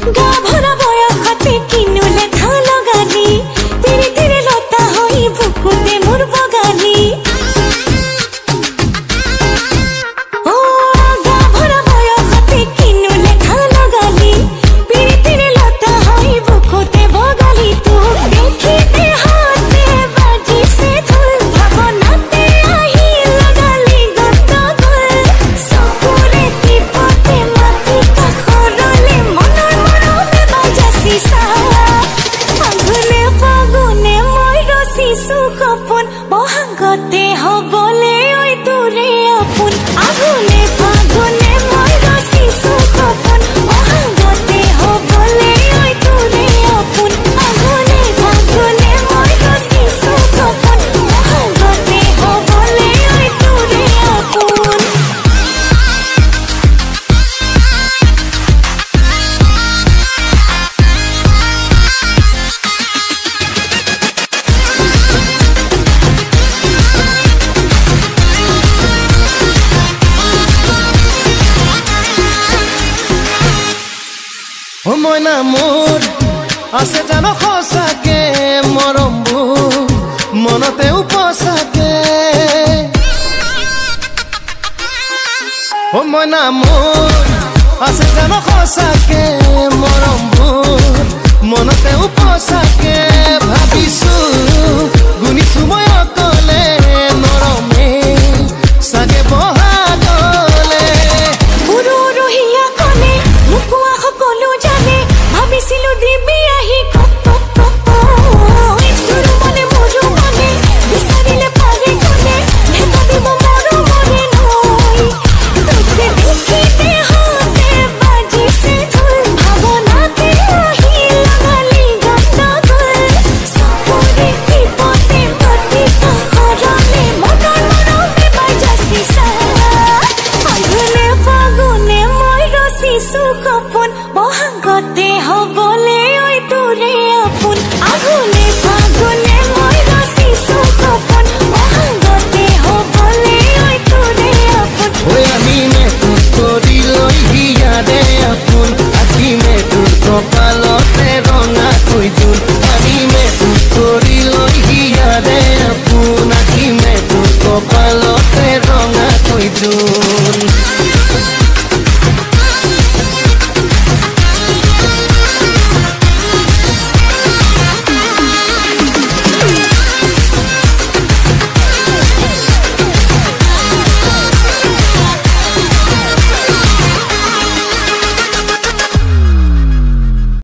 গা ভৰা বয়সতে কিনুলে ধান গালি তিৰি তিৰি লতা হৈ বুকুতে মোৰ বগালি গা ভৰা বয়সতে কিনুলে ধান গালি তিৰি তিৰি লতা হৈ বুকুতে বগালি তোক দেখিতে হাতে বাজিছে ঢোল ভাৱনাতে আহি লগালি গত গ'ল চকুৰে টিপতে মাটি কাষৰলে মনৰ মৰমে বাজাছিছা আঘোনে ফাগুনে মই ৰচিছো সপোন বহাগতে হ'বলে ঐ তোৰে আপোন আঘোনে ফাগুনে মই ৰচিছো সপোন বহাগতে হ'বলে ঐ তোৰে আপোন আঘোনে ফাগুনে মই ৰচিছো সপোন বহাগতে হ'বলে ঐ তোৰে আপোন মইনা মোৰ আছে জানো সঁচাকে মৰমবোৰ মনতে উপচাকে মইনা মোৰ আছে জানো সঁচাকে মৰমবোৰ মনতে উপচাকে ভাবিছো